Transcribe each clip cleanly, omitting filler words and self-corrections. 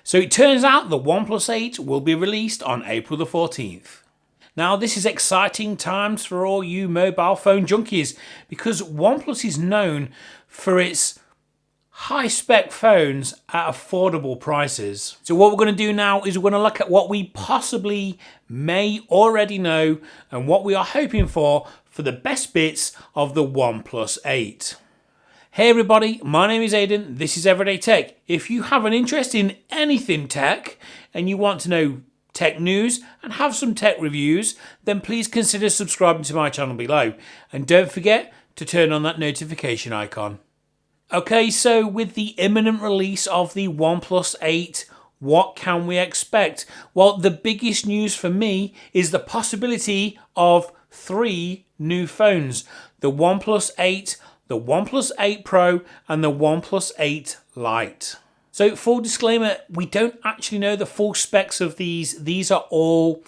So it turns out the OnePlus 8 will be released on April the 14th. Now this is exciting times for all you mobile phone junkies because OnePlus is known for its high spec phones at affordable prices. So what we're going to do now is we're going to look at what we possibly may already know and what we are hoping for the best bits of the OnePlus 8. Hey everybody, my name is Aidan, this is Everyday Tech. If you have an interest in anything tech and you want to know tech news and have some tech reviews, then please consider subscribing to my channel below. And don't forget to turn on that notification icon. Okay, so with the imminent release of the OnePlus 8, what can we expect? Well, the biggest news for me is the possibility of 3 new phones. The OnePlus 8, the OnePlus 8 Pro and the OnePlus 8 Lite. So full disclaimer, we don't actually know the full specs of these. These are all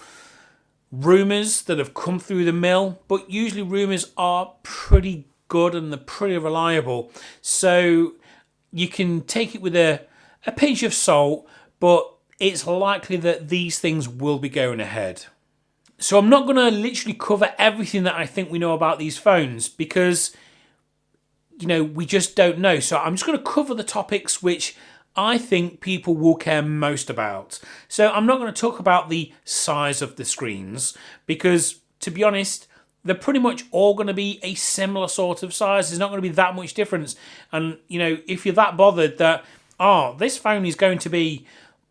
rumours that have come through the mill, but usually rumours are pretty good and they're pretty reliable. So you can take it with a pinch of salt, but it's likely that these things will be going ahead. So I'm not going to literally cover everything that I think we know about these phones because we just don't know. So I'm just going to cover the topics which I think people will care most about. So I'm not going to talk about the size of the screens because, to be honest, they're pretty much all going to be a similar sort of size. There's not going to be that much difference. And, if you're that bothered that, this phone is going to be,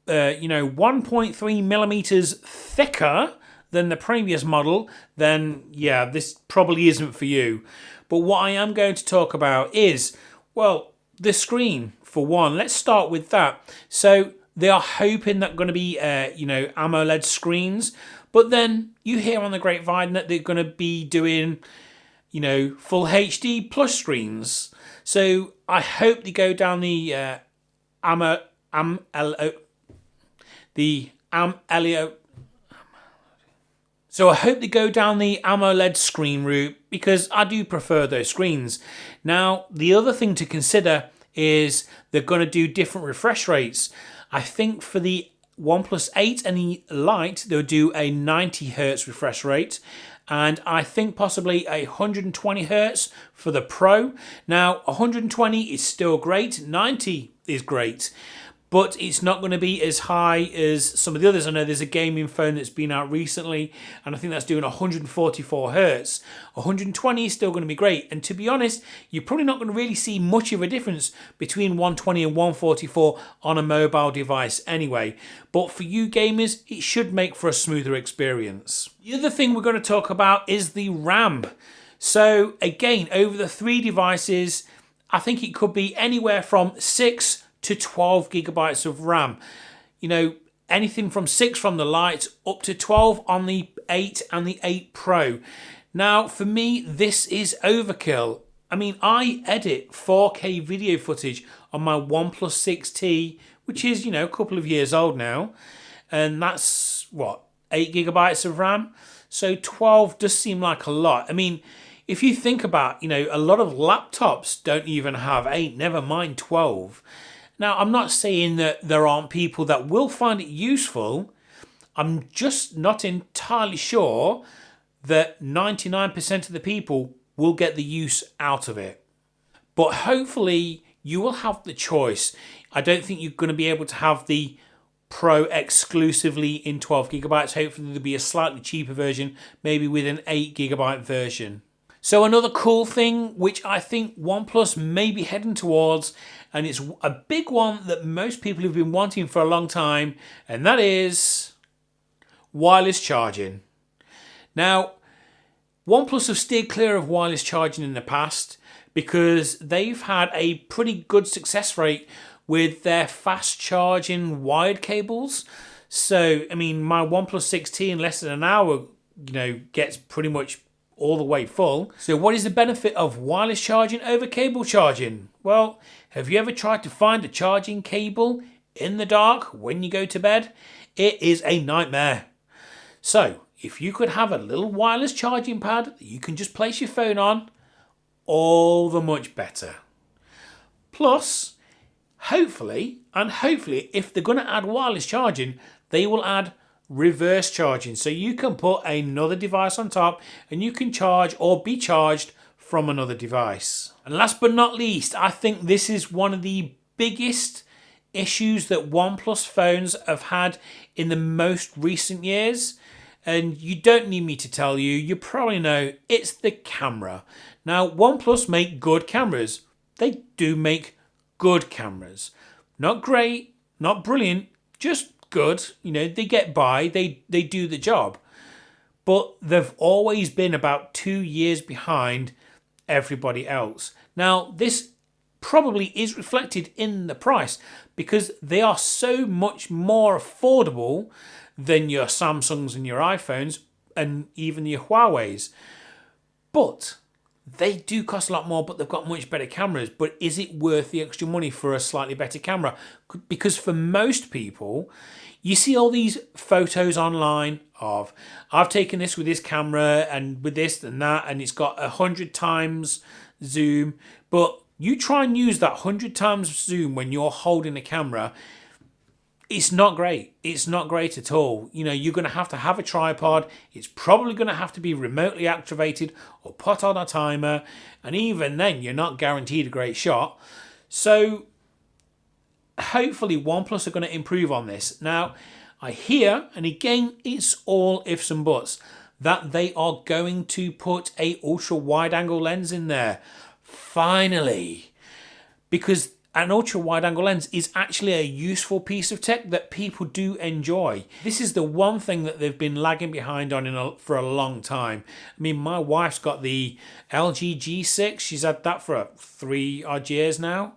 1.3 millimeters thicker than the previous model, then yeah, this probably isn't for you. But what I am going to talk about is, well, the screen, for one. Let's start with that. So they are hoping that going to be, AMOLED screens. But then you hear on the grapevine that they're going to be doing, full HD plus screens. So I hope they go down the So I hope they go down the AMOLED screen route because I do prefer those screens. Now, the other thing to consider is they're going to do different refresh rates. I think for the OnePlus 8 and the Lite, they'll do a 90 Hz refresh rate. And I think possibly 120 Hz for the Pro. Now, 120 is still great. 90 is great. But it's not going to be as high as some of the others. I know there's a gaming phone that's been out recently, and I think that's doing 144 Hz. 120 is still going to be great. And to be honest, you're probably not going to really see much of a difference between 120 and 144 on a mobile device anyway. But for you gamers, it should make for a smoother experience. The other thing we're going to talk about is the RAM. So again, over the 3 devices, I think it could be anywhere from 6 to 12 gigabytes of RAM. Anything from 6 from the Lite up to 12 on the 8 and the 8 Pro. Now, for me, this is overkill. I mean, I edit 4K video footage on my OnePlus 6T, which is, a couple of years old now. And that's, 8 gigabytes of RAM? So 12 does seem like a lot. I mean, if you think about, a lot of laptops don't even have 8, never mind 12. Now, I'm not saying that there aren't people that will find it useful. I'm just not entirely sure that 99% of the people will get the use out of it. But hopefully you will have the choice. I don't think you're going to be able to have the Pro exclusively in 12 gigabytes. Hopefully there'll be a slightly cheaper version, maybe with an 8 gigabyte version. So another cool thing which I think OnePlus may be heading towards, and it's a big one that most people have been wanting for a long time, and that is wireless charging. Now, OnePlus have steered clear of wireless charging in the past because they've had a pretty good success rate with their fast charging wired cables. So, I mean, my OnePlus 6T in less than an hour, gets pretty much all the way full. So what is the benefit of wireless charging over cable charging? Well, have you ever tried to find a charging cable in the dark when you go to bed? It is a nightmare. So if you could have a little wireless charging pad that you can just place your phone on, all the much better. Plus, hopefully, And hopefully, if they're going to add wireless charging, they will add reverse charging. So you can put another device on top and you can charge or be charged from another device. And last but not least, I think this is one of the biggest issues that OnePlus phones have had in the most recent years. And you don't need me to tell you, you probably know, it's the camera. Now, OnePlus make good cameras. They do make good cameras. Not great, not brilliant, just good. You know, they get by, they do the job. But they've always been about 2 years behind everybody else. Now, this probably is reflected in the price because they are so much more affordable than your Samsungs and your iPhones and even your Huawei's. But they do cost a lot more, but they've got much better cameras. But is it worth the extra money for a slightly better camera? Because for most people, you see all these photos online of, I've taken this with this camera and with this and that, and it's got 100 times zoom. But you try and use that 100 times zoom when you're holding a camera, it's not great. It's not great at all. You know, you're going to have a tripod. It's probably going to have to be remotely activated or put on a timer. And even then, you're not guaranteed a great shot. So hopefully OnePlus are going to improve on this. Now, I hear, and again, it's all ifs and buts, that they are going to put a ultra wide angle lens in there. Finally. Because an ultra wide angle lens is actually a useful piece of tech that people do enjoy. This is the one thing that they've been lagging behind on for a long time. I mean, my wife's got the LG G6. She's had that for 3 odd years now.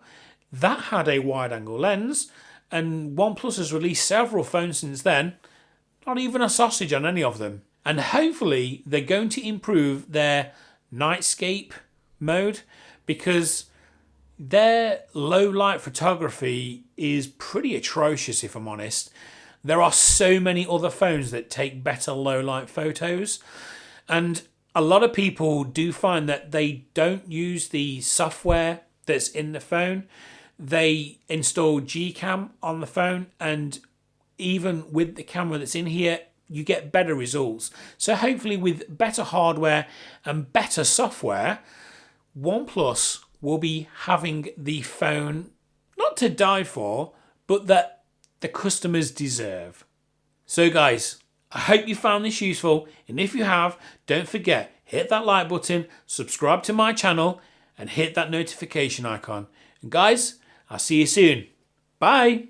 That had a wide angle lens, and OnePlus has released several phones since then. Not even a sausage on any of them. And hopefully they're going to improve their nightscape mode, because their low light photography is pretty atrocious, if I'm honest. There are so many other phones that take better low light photos, and a lot of people do find that they don't use the software that's in the phone. They install Gcam on the phone, and even with the camera that's in here, you get better results. So hopefully with better hardware and better software, OnePlus will be having the phone not to die for, but that the customers deserve. So guys, I hope you found this useful, and if you have, don't forget, hit that like button, subscribe to my channel, and hit that notification icon. And guys, I'll see you soon. Bye.